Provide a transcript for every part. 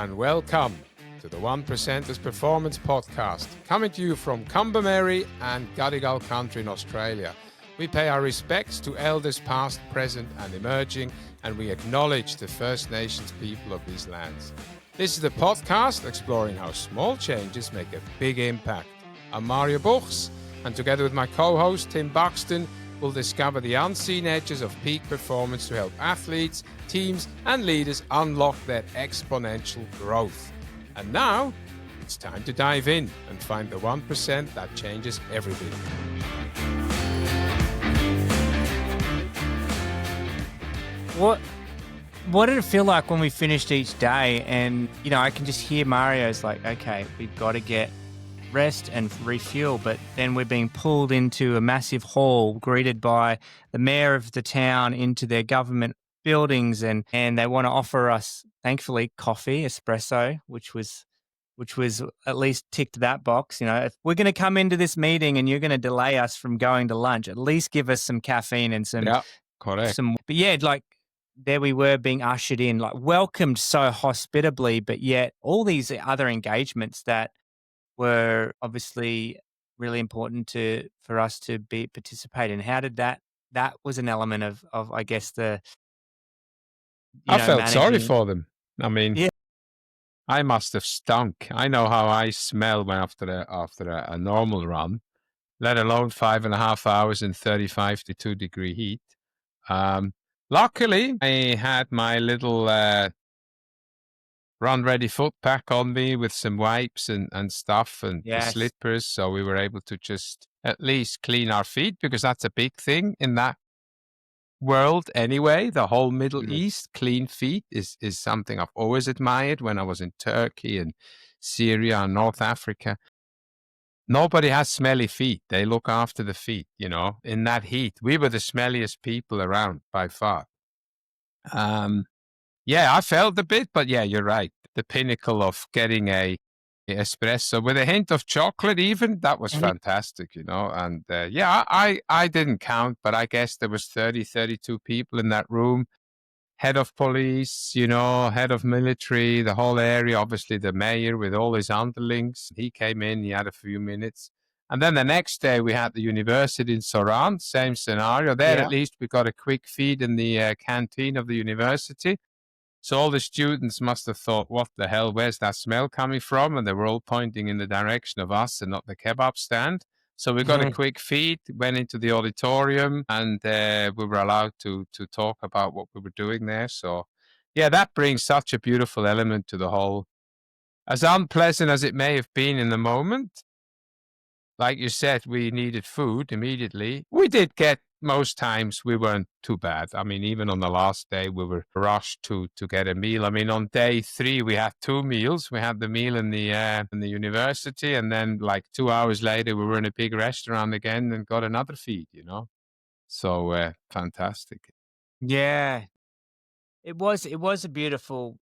and welcome to the 1%ers Performance Podcast, coming to you from Combermary and Gadigal country in Australia. We pay our respects to elders past, present and emerging, and we acknowledge the First Nations people of these lands. This is the podcast exploring how small changes make a big impact. I'm Mario Buchs, and together with my co-host Tim Buxton, we'll discover the unseen edges of peak performance to help athletes, teams and leaders unlock their exponential growth. And now, it's time to dive in and find the 1% that changes everything. What did it feel like when we finished each day? And, I can just hear Mario's like, okay, we've got to get rest and refuel, but then we're being pulled into a massive hall, greeted by the mayor of the town into their government buildings, and they want to offer us, thankfully, coffee, espresso, which was at least ticked that box. If we're going to come into this meeting and you're going to delay us from going to lunch, at least give us some caffeine and some. Yeah, correct. But yeah, like there we were being ushered in, like welcomed so hospitably, but yet all these other engagements that were obviously really important for us to participate in. How did that was an element of I guess the I felt managing. sorry for them. I mean, yeah. I must have stunk. I know how I smell when after a normal run, let alone 5.5 hours in 35 to 2 degree heat. Luckily, I had my little run-ready foot pack on me with some wipes and stuff and the slippers, so we were able to just at least clean our feet, because that's a big thing in that world anyway. The whole Middle East, clean feet is something I've always admired. When I was in Turkey and Syria and North Africa, nobody has smelly feet. They look after the feet, in that heat. We were the smelliest people around by far. Yeah, I felt a bit, but yeah, you're right. The pinnacle of getting a espresso with a hint of chocolate even, that was fantastic, And I didn't count, but I guess there was 32 people in that room. Head of police, head of military, the whole area, obviously the mayor with all his underlings. He came in, he had a few minutes. And then the next day we had the university in Soran, same scenario. There at least we got a quick feed in the canteen of the university. So all the students must have thought, what the hell, where's that smell coming from? And they were all pointing in the direction of us and not the kebab stand. So we got a quick feed, went into the auditorium, and we were allowed to talk about what we were doing there. So, yeah, that brings such a beautiful element to the whole. As unpleasant as it may have been in the moment, like you said, we needed food immediately. We did get, most times we weren't too bad. I mean, even on the last day, we were rushed to get a meal. I mean, on day 3, we had 2 meals. We had the meal in the university, and then like 2 hours later, we were in a big restaurant again and got another feed, So fantastic. Yeah, it was a beautiful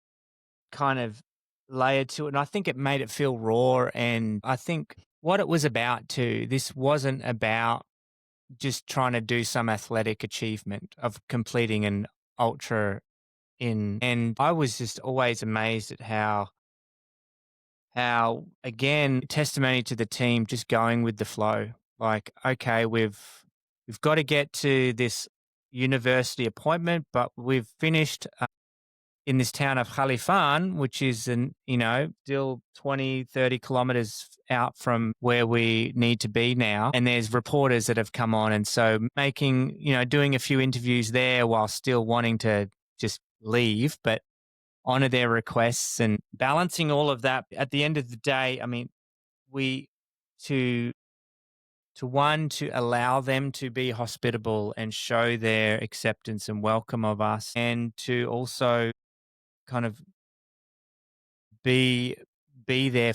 kind of layer to it, and I think it made it feel raw. And I think what it was about too, this wasn't about just trying to do some athletic achievement of completing an ultra and I was just always amazed at how again, testimony to the team, just going with the flow. Like, okay, we've got to get to this university appointment, but we've finished in this town of Khalifan, which is still 20, 30 kilometers out from where we need to be now. And there's reporters that have come on. And so doing a few interviews there while still wanting to just leave, but honor their requests and balancing all of that. At the end of the day, I mean, to allow them to be hospitable and show their acceptance and welcome of us, and to also kind of be there,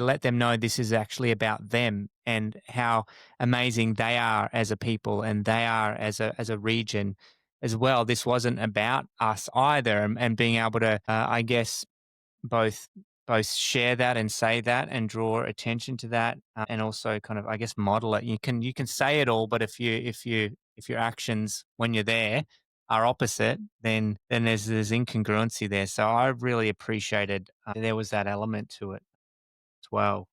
let them know this is actually about them and how amazing they are as a people and they are as a region as well. This wasn't about us either, and being able to, I guess, both share that and say that and draw attention to that, and also kind of, I guess, model it. You can say it all, but if your actions when you're there are opposite, then there's incongruency there. So I really appreciated there was that element to it as well.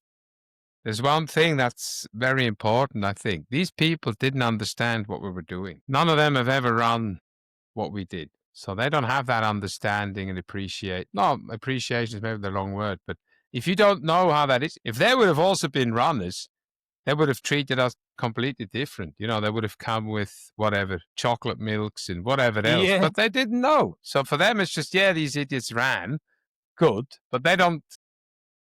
There's one thing that's very important, I think. These people didn't understand what we were doing. None of them have ever run what we did. So they don't have that understanding and appreciate. No, appreciation is maybe the wrong word, but if you don't know how that is, if they would have also been runners, they would have treated us completely different. You know, they would have come with whatever, chocolate milks and whatever else, Yeah. but they didn't know. So for them, it's just, yeah, these idiots ran good, but they don't.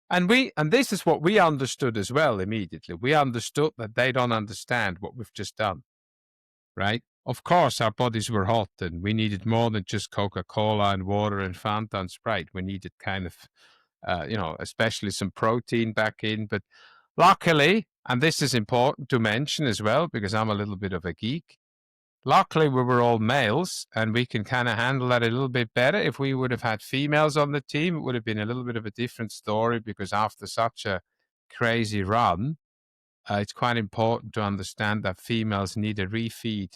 And this is what we understood as well immediately. We understood that they don't understand what we've just done, right? Of course, our bodies were hot and we needed more than just Coca Cola and water and Fanta and Sprite. We needed kind of, especially some protein back in. But luckily, and this is important to mention as well, because I'm a little bit of a geek. Luckily, we were all males and we can kind of handle that a little bit better. If we would have had females on the team, it would have been a little bit of a different story because after such a crazy run, it's quite important to understand that females need a refeed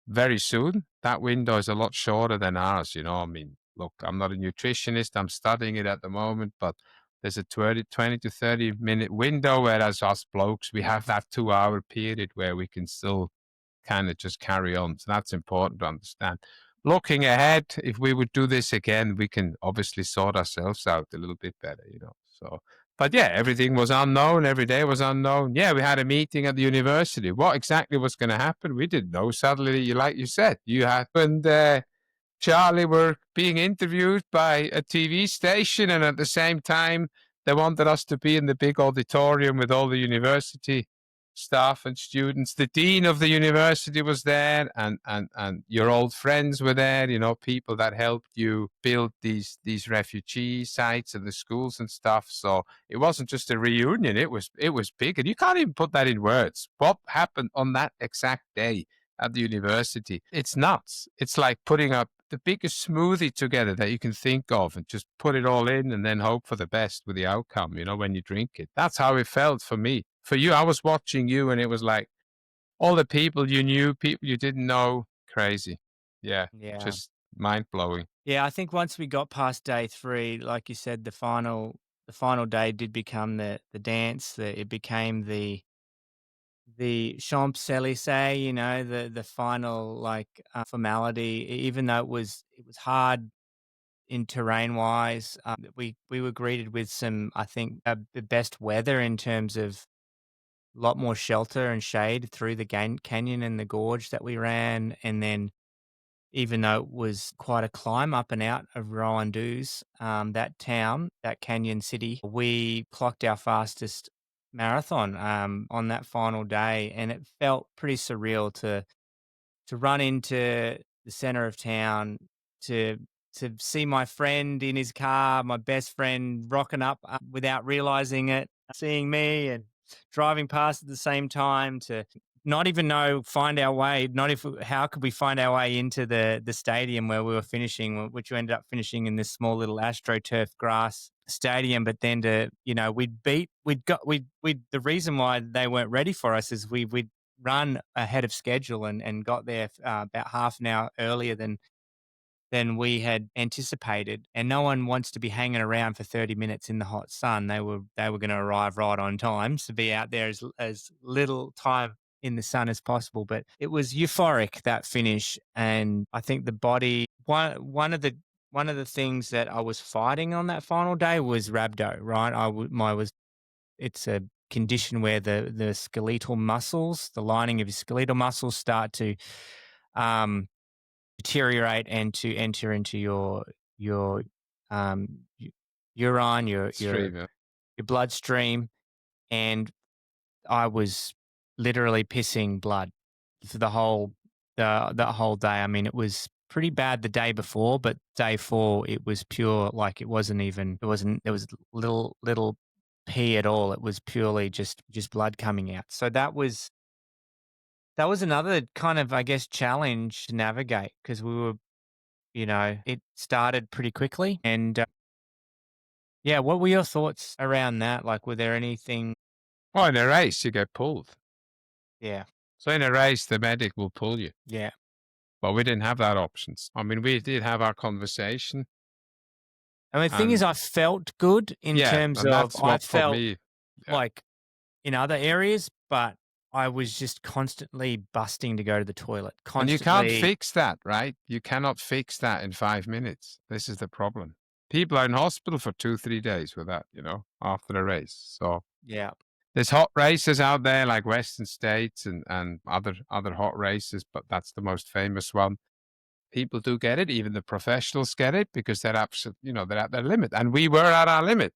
very soon. That window is a lot shorter than ours. I mean, look, I'm not a nutritionist. I'm studying it at the moment, but there's a 20 to 30-minute window, whereas us blokes, we have that 2-hour period where we can still kind of just carry on. So that's important to understand. Looking ahead, if we would do this again, we can obviously sort ourselves out a little bit better. So, but yeah, everything was unknown. Every day was unknown. Yeah, we had a meeting at the university. What exactly was going to happen? We didn't know. Suddenly, like you said, you had and Charlie were being interviewed by a TV station, and at the same time, they wanted us to be in the big auditorium with all the university staff and students. The dean of the university was there, and your old friends were there. People that helped you build these refugee sites and the schools and stuff. So it wasn't just a reunion; it was big, and you can't even put that in words. What happened on that exact day at the university? It's nuts. It's like putting up the biggest smoothie together that you can think of and just put it all in and then hope for the best with the outcome, when you drink it. That's how it felt for me. For you, I was watching you and it was like all the people you knew, people you didn't know, crazy. Yeah, Yeah. just mind blowing. Yeah, I think once we got past day 3, like you said, the final day did become the dance. It became the Champs-Élysées, the final formality. Even though it was hard in terrain wise, we were greeted with some, I think, the best weather in terms of a lot more shelter and shade through the canyon and the gorge that we ran, and then even though it was quite a climb up and out of Rowan Doos, that town, that canyon city, we clocked our fastest marathon on that final day, and it felt pretty surreal to run into the center of town, to see my friend in his car, my best friend rocking up without realizing it, seeing me and driving past at the same time, to not even find our way, not if how could we find our way into the stadium where we were finishing, which we ended up finishing in this small little astroturf grass stadium. But then the reason why they weren't ready for us is we'd run ahead of schedule and got there about half an hour earlier than we had anticipated. And no one wants to be hanging around for 30 minutes in the hot sun. They were going to arrive right on time to be out there as little time in the sun as possible. But it was euphoric, that finish, and I think the body. One of the things that I was fighting on that final day was rhabdo. Right, it's a condition where the skeletal muscles, the lining of your skeletal muscles, start to deteriorate and to enter into your urine, Stream, yeah. your bloodstream, and I was literally pissing blood for the whole day. I mean, it was pretty bad the day before, but day 4 it was pure. Like there was little pee at all. It was purely just blood coming out. So that was another kind of, I guess, challenge to navigate, because it started pretty quickly. And yeah, what were your thoughts around that? Like, were there anything? Oh, in a race, you get pulled. Yeah, So in a race, the medic will pull you. yeah, But we didn't have that options. I mean, we did have our conversation, I mean, the thing is, and I felt good in yeah, terms and of that's I what put felt me. Yeah. like in other areas, but I was just constantly busting to go to the toilet, And you can't constantly. fix that, right? You cannot fix that in 5 minutes. This is the problem. People are in hospital for 2, 3 days with that, after a race. So Yeah. there's hot races out there like Western States and other hot races, but that's the most famous one. People do get it. Even the professionals get it because they're they're at their limit. And we were at our limit.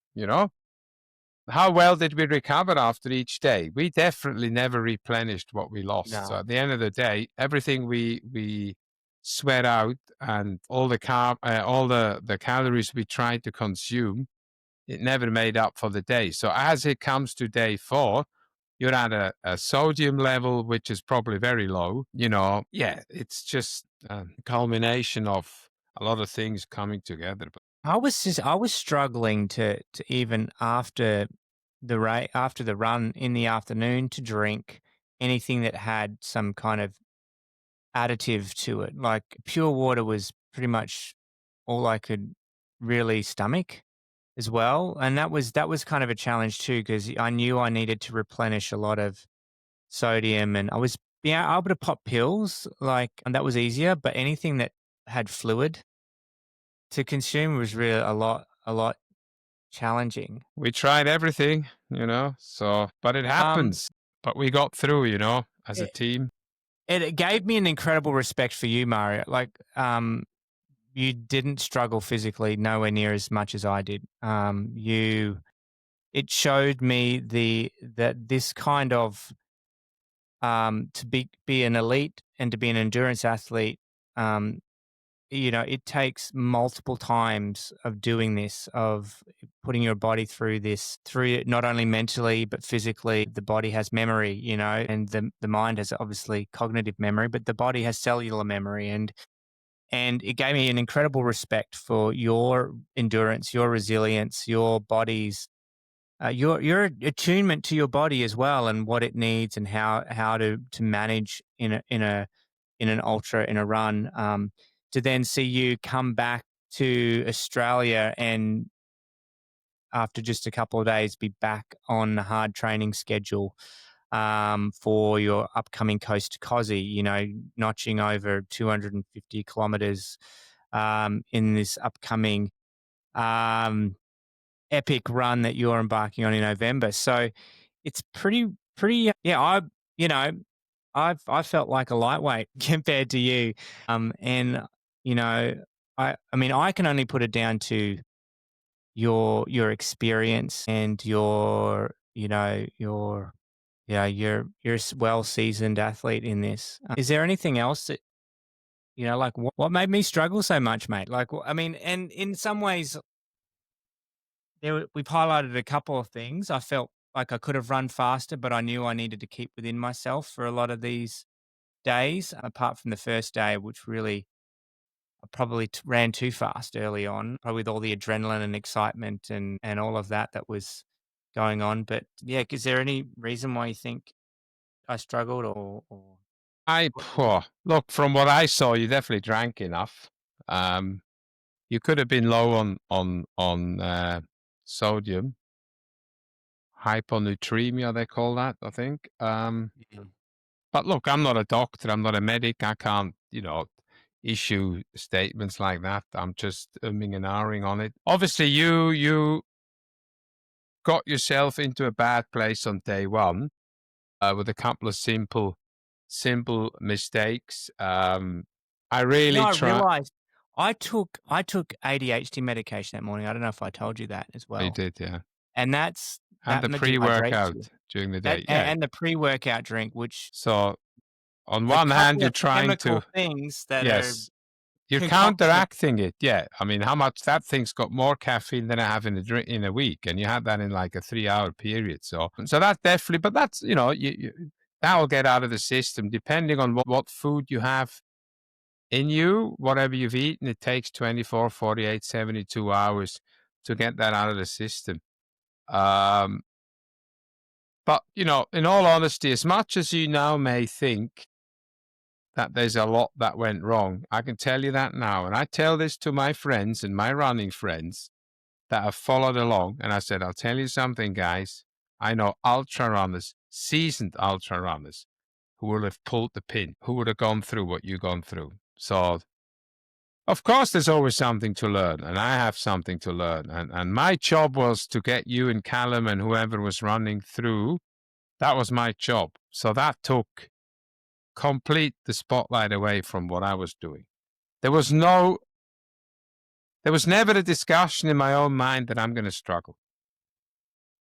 How well did we recover after each day? We definitely never replenished what we lost. So No. at the end of the day, everything we sweat out and all the calories we tried to consume, it never made up for the day. So as it comes to day 4, you're at a sodium level which is probably very low. Yeah, it's just a culmination of a lot of things coming together. I was struggling to even after the run in the afternoon to drink anything that had some kind of additive to it. Like pure water was pretty much all I could really stomach as well. And that was kind of a challenge too, because I knew I needed to replenish a lot of sodium and I was being able to pop pills, like, and that was easier, but anything that had fluid to consume was really a lot challenging. We tried everything, but it Um, happens. But we got through, as a it, team. it gave me an incredible respect for you, Mario. Like, you didn't struggle physically, nowhere near as much as I did. It showed me that this kind of to be an elite and to be an endurance athlete, um, it takes multiple times of doing this, of putting your body through this, through it, not only mentally, but physically. The body has memory, and the mind has obviously cognitive memory, but the body has cellular memory. And it gave me an incredible respect for your endurance, your resilience, your body's, your attunement to your body as well, and what it needs, and how to manage in an ultra, in a run, to then see you come back to Australia and after just a couple of days be back on a hard training schedule, for your upcoming Coast to Cozzy, notching over 250 kilometers, in this upcoming, um, epic run that you're embarking on in November. So it's pretty, yeah, you know, I felt like a lightweight compared to you. And you know, I mean, I can only put it down to your experience and you're a well seasoned athlete in this. Is there anything else that like what made me struggle so much, mate? Like, I mean, and in some ways, we've highlighted a couple of things. I felt like I could have run faster, but I knew I needed to keep within myself for a lot of these days, apart from the first day, which really I probably ran too fast early on, probably with all the adrenaline and excitement and all of that was going on. But yeah, is there any reason why you think I struggled or what was it? Look, from what I saw, you definitely drank enough. Um, you could have been low on sodium, hyponatremia they call that, I think. Yeah. But look, I'm not a doctor. I'm not a medic. I can't, issue statements like that. I'm just umming and ahhing on it. Obviously, you got yourself into a bad place on day 1 with a couple of simple mistakes. I really I try. realized I took ADHD medication that morning. I don't know if I told you that as You well. did, yeah. And And the dehydrates pre-workout you. during the That day, yeah. and the pre-workout drink, which So on a one hand, couple you're of trying to, chemical things that are yes, you're concoction of. counteracting it. Yeah. I mean, how much that thing's got more caffeine than I have in a drink in a week. And you had that in like a 3-hour period. So that's definitely, but that will get out of the system depending on what food you have in you, whatever you've eaten. It takes 24, 48, 72 hours to get that out of the system. Um, but in all honesty, as much as you now may think that there's a lot that went wrong. I can tell you that now. And I tell this to my friends and my running friends that have followed along. And I said, I'll tell you something, guys. I know ultra runners, seasoned ultra runners, who would have pulled the pin, who would have gone through what you've gone through. So, of course, there's always something to learn, and I have something to learn. And my job was to get you and Callum and whoever was running through. That was my job. So that took complete the spotlight away from what I was doing. There was never a discussion in my own mind that I'm going to struggle.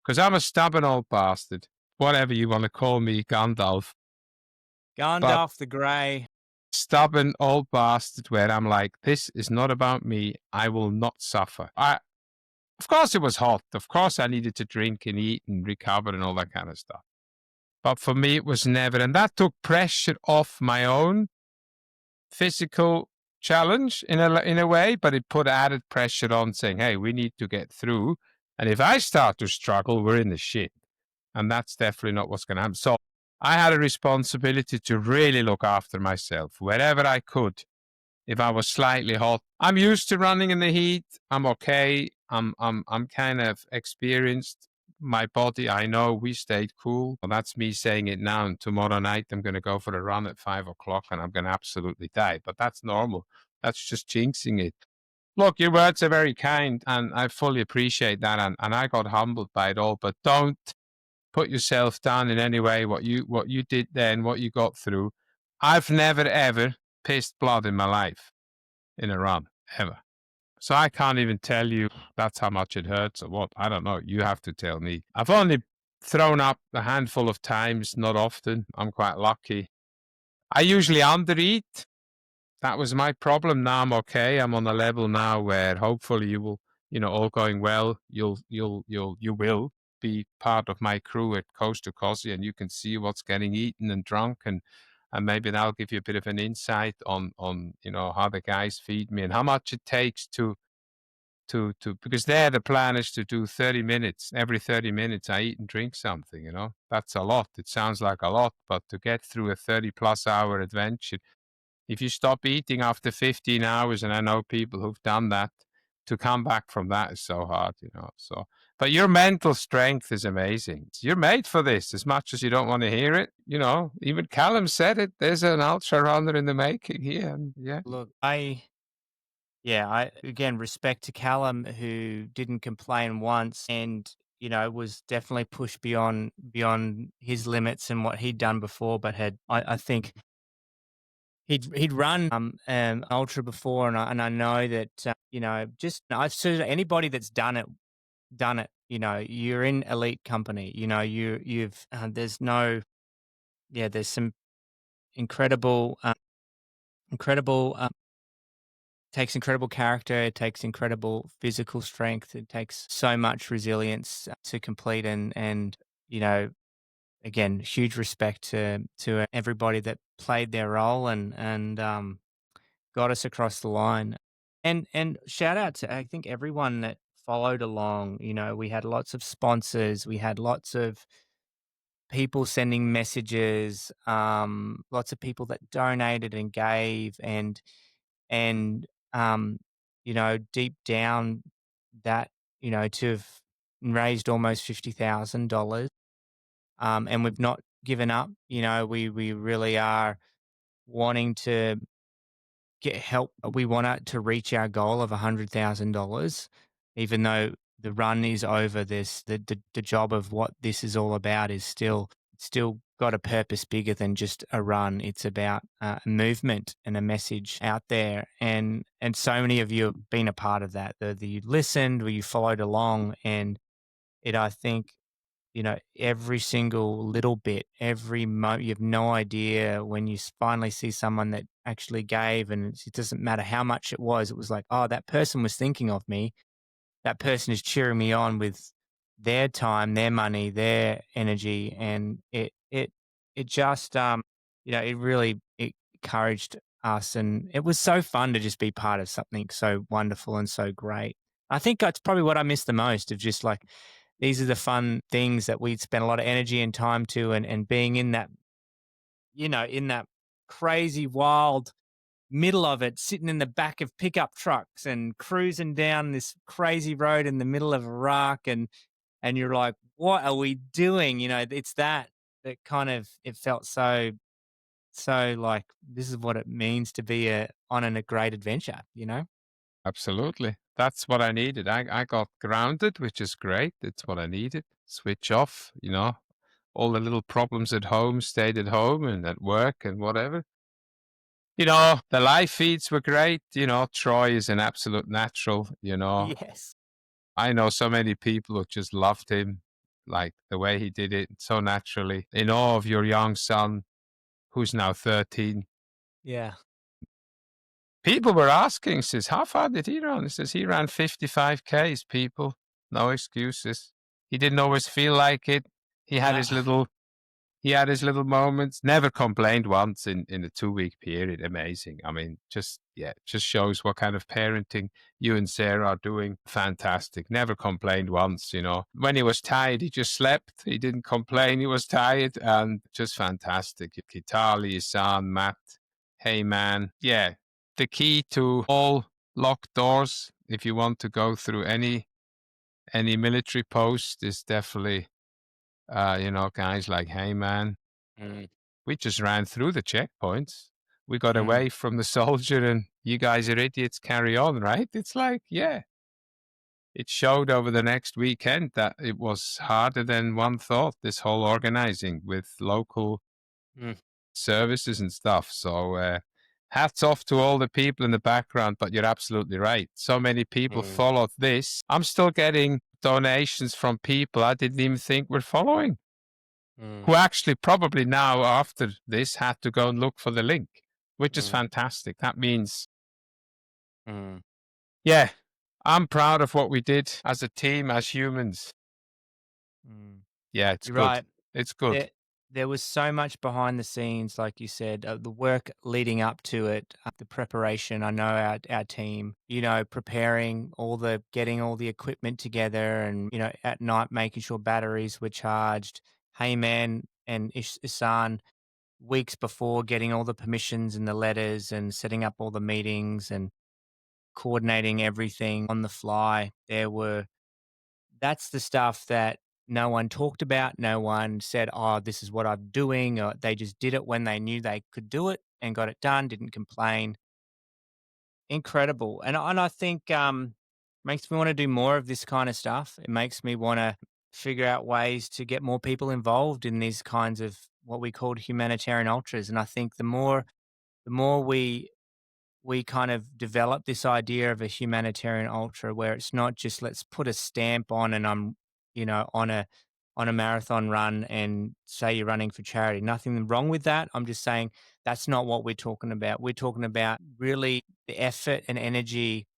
Because I'm a stubborn old bastard, whatever you want to call me, Gandalf. But Gandalf the Grey. stubborn old bastard where I'm like, this is not about me. I will not suffer. Of course it was hot. Of course I needed to drink and eat and recover and all that kind of stuff. But for me, it was never. And that took pressure off my own physical challenge in a way, but it put added pressure on saying, hey, we need to get through. And if I start to struggle, we're in the shit. And that's definitely not what's going to happen. So I had a responsibility to really look after myself wherever I could. If I was slightly hot, I'm used to running in the heat. I'm okay. I'm kind of experienced. My body, I know we stayed cool. Well, that's me saying it now. And tomorrow night, I'm going to go for a run at 5 o'clock and I'm going to absolutely die. But that's normal. That's just jinxing it. Look, your words are very kind and I fully appreciate that. And I got humbled by it all. But don't put yourself down in any way. What you did then, what you got through. I've never, ever pissed blood in my life in a run, ever. So I can't even tell you that's how much it hurts or what. I don't know. You have to tell me. I've only thrown up a handful of times, not often. I'm quite lucky. I usually undereat. That was my problem. Now I'm okay. I'm on a level now where hopefully you will, all going well, you will be part of my crew at Coast to Cozy and you can see what's getting eaten and drunk and maybe that'll give you a bit of an insight on how the guys feed me and how much it takes to because there the plan is to do 30 minutes. Every 30 minutes I eat and drink something, That's a lot. It sounds like a lot, but to get through a 30+ hour adventure, if you stop eating after 15 hours, and I know people who've done that, to come back from that is so hard, So, but your mental strength is amazing. You're made for this as much as you don't want to hear it. Even Callum said it. There's an ultra runner in the making here. And yeah. Look, I again respect to Callum who didn't complain once and was definitely pushed beyond his limits and what he'd done before, but I think he'd run ultra before, and I know that just I've seen anybody that's done it. You're in elite company. You've there's some incredible incredible takes incredible character, it takes incredible physical strength, it takes so much resilience to complete and again, huge respect to everybody that played their role and got us across the line. And shout out to I think everyone that followed along. We had lots of sponsors, we had lots of people sending messages, lots of people that donated and gave and deep down that, to have raised almost $50,000. And we've not given up. We really are wanting to get help. We want to reach our goal of $100,000, even though the run is over. The job of what this is all about is still got a purpose bigger than just a run. It's about a movement and a message out there. And so many of you have been a part of that. You listened, or you followed along, and I think every single little bit, every moment, you have no idea when you finally see someone that actually gave, and it doesn't matter how much it was like, oh, that person was thinking of me. That person is cheering me on with their time, their money, their energy. And it just, it really encouraged us. And it was so fun to just be part of something so wonderful and so great. I think that's probably what I miss the most of just like, these are the fun things that we spend a lot of energy and time to, and being in that, in that crazy, wild middle of it, sitting in the back of pickup trucks and cruising down this crazy road in the middle of Iraq, and you're like, "What are we doing?" You know, it's that kind of it felt so like this is what it means to be a great adventure, you know? Absolutely. That's what I needed. I got grounded, which is great. It's what I needed. Switch off, all the little problems at home stayed at home and at work and whatever. The live feeds were great. Troy is an absolute natural. Yes. I know so many people who just loved him, like the way he did it so naturally. In awe of your young son, who's now 13. Yeah. People were asking, says, how far did he run? He says, he ran 55 Ks, people. No excuses. He didn't always feel like it. He had No. his little he had his little moments, never complained once in a 2-week period. Amazing. I mean, just shows what kind of parenting you and Sarah are doing. Fantastic. Never complained once. When he was tired, he just slept. He didn't complain. He was tired and just fantastic. Kitali, Isan, Matt, hey man. Yeah. The key to all locked doors, if you want to go through any military post, is definitely guys like, hey man, Mm, we just ran through the checkpoints. We got mm, away from the soldier and you guys are idiots, carry on, right? It's like, yeah, it showed over the next weekend that it was harder than one thought, this whole organizing with local mm, services and stuff. So, hats off to all the people in the background, but you're absolutely right. So many people mm, followed this. I'm still getting donations from people I didn't even think were following, mm, who actually probably now after this had to go and look for the link, which is mm, fantastic. That means, mm, yeah, I'm proud of what we did as a team, as humans. mm. Yeah, it's You're good. right. It's good. There was so much behind the scenes, like you said, the work leading up to it, the preparation. I know our team, preparing getting all the equipment together, and at night making sure batteries were charged. Hey man and Isan weeks before getting all the permissions and the letters and setting up all the meetings and coordinating everything on the fly. That's the stuff that no one talked about. No one said, "Oh, this is what I'm doing." Or they just did it when they knew they could do it and got it done, didn't complain. Incredible. And I think makes me want to do more of this kind of stuff. It makes me want to figure out ways to get more people involved in these kinds of what we called humanitarian ultras. And I think the more we kind of develop this idea of a humanitarian ultra where it's not just let's put a stamp on and I'm, on a marathon run and say you're running for charity. Nothing wrong with that. I'm just saying that's not what we're talking about. We're talking about really the effort and energy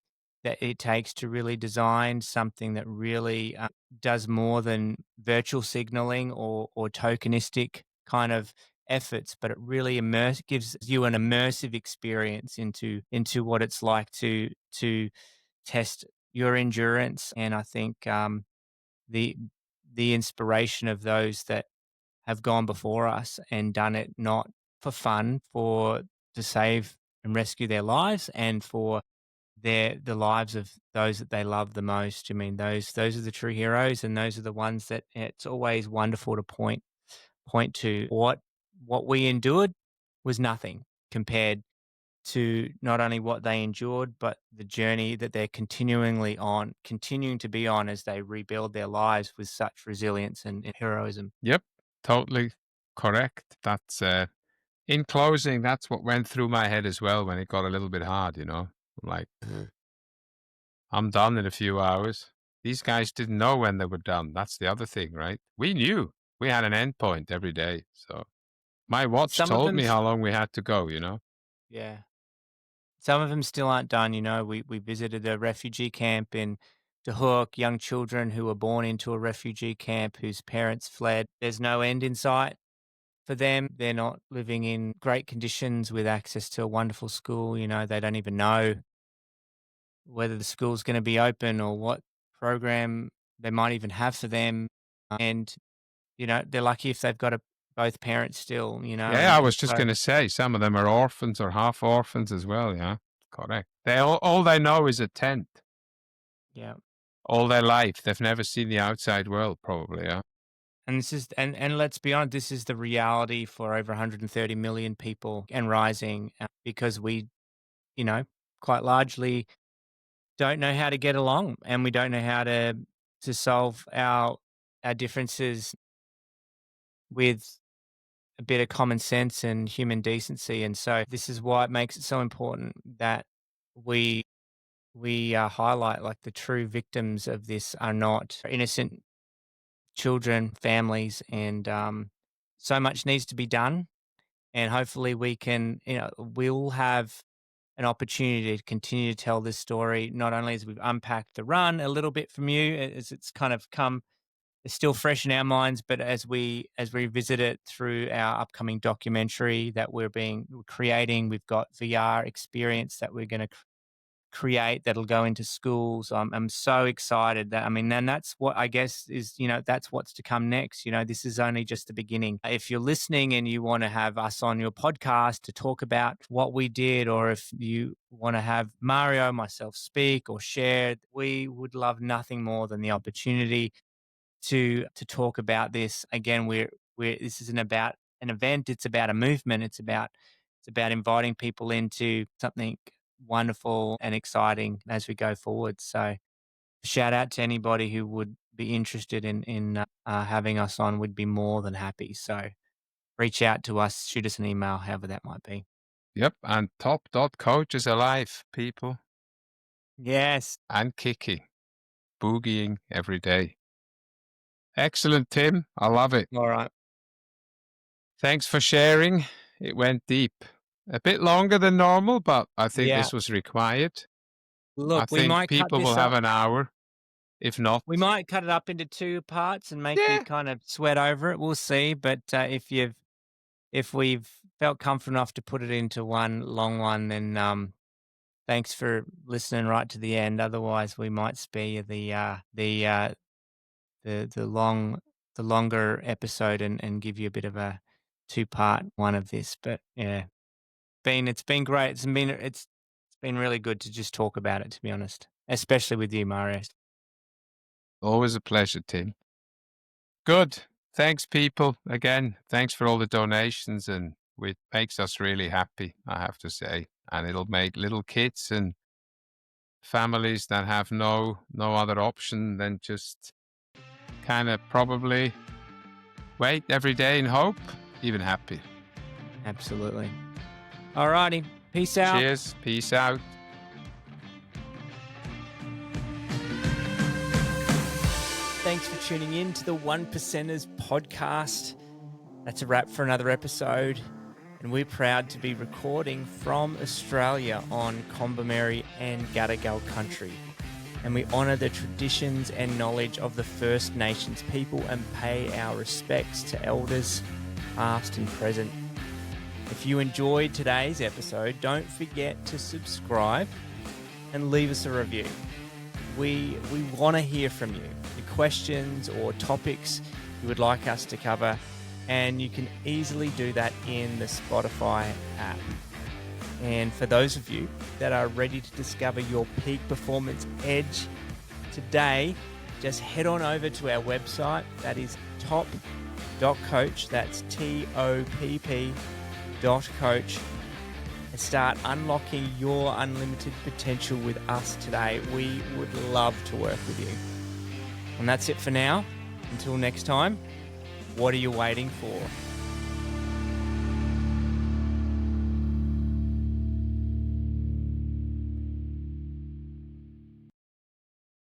that it takes to really design something that really does more than virtual signaling or tokenistic kind of efforts, but it really gives you an immersive experience into what it's like to test your endurance. And I think the the inspiration of those that have gone before us and done it not for fun, for to save and rescue their lives and for the lives of those that they love the most. I mean, those are the true heroes, and those are the ones that it's always wonderful to point to. What we endured was nothing compared to not only what they endured, but the journey that they're continuing to be on as they rebuild their lives with such resilience and heroism. Yep, totally correct. That's in closing, that's what went through my head as well when it got a little bit hard. Like, I'm done in a few hours. These guys didn't know when they were done. That's the other thing, right? We knew we had an end point every day. So my watch Some of told them, me how long we had to go. yeah. Some of them still aren't done. We visited a refugee camp in De Hoek, young children who were born into a refugee camp whose parents fled. There's no end in sight for them. They're not living in great conditions with access to a wonderful school. They don't even know whether the school's going to be open or what program they might even have for them. And they're lucky if they've got a both parents still, Yeah, I and was just so going to say some of them are orphans or half orphans as well. Yeah, correct. All they know is a tent yeah. all their life. They've never seen the outside world, probably. Yeah. And this is and let's be honest, this is the reality for over 130 million people and rising, because we, you know, quite largely don't know how to get along, and we don't know how to solve our differences with a bit of common sense and human decency. And so this is why it makes it so important that we highlight, like, the true victims of this are not innocent children, families, and so much needs to be done. And hopefully we can, we'll have an opportunity to continue to tell this story, not only as we've unpacked the run a little bit from you, as it's kind of come, it's still fresh in our minds, but as we visit it through our upcoming documentary that we're creating, we've got VR experience that we're going to create that'll go into schools. I'm so excited that, I mean, and that's what I guess is, that's what's to come next. This is only just the beginning. If you're listening and you want to have us on your podcast to talk about what we did, or if you want to have Mario, myself speak or share, we would love nothing more than the opportunity to talk about this. Again, this isn't about an event, it's about a movement. It's about inviting people into something wonderful and exciting as we go forward. So shout out to anybody who would be interested in having us on. We'd be more than happy. So reach out to us, shoot us an email, however that might be. Yep. And top dot coach is alive, people, Yes. and kicking, boogieing every day. Excellent, Tim. I love it. All right. Thanks for sharing. It went deep. A bit longer than normal, but I think Yeah. this was required. I Look, we think might cut people will this have up. an hour. If not, We might cut it up into two parts and make you yeah, kind of sweat over it. We'll see. But if we've felt comfortable enough to put it into one long one, then thanks for listening right to the end. Otherwise, we might spare you the longer episode and give you a bit of a two-part one of this. But yeah, it's been great. It's been really good to just talk about it, to be honest, especially with you, Mario. always a pleasure, Tim. Good. Thanks, people. Again, thanks for all the donations, and it makes us really happy, I have to say. And it'll make little kids and families that have no other option than just kind of probably wait every day and hope, even happy. Absolutely. All righty. Peace out. Cheers. Peace out. Thanks for tuning in to the One Percenters podcast. That's a wrap for another episode. And we're proud to be recording from Australia on Kombumerri and Gadigal country. And we honour the traditions and knowledge of the First Nations people and pay our respects to elders, past and present. If you enjoyed today's episode, don't forget to subscribe and leave us a review. We want to hear from you, your questions or topics you would like us to cover, and you can easily do that in the Spotify app. And for those of you that are ready to discover your peak performance edge today, just head on over to our website. That is top.coach. That's TOPP.coach. And start unlocking your unlimited potential with us today. We would love to work with you. And that's it for now. Until next time, what are you waiting for?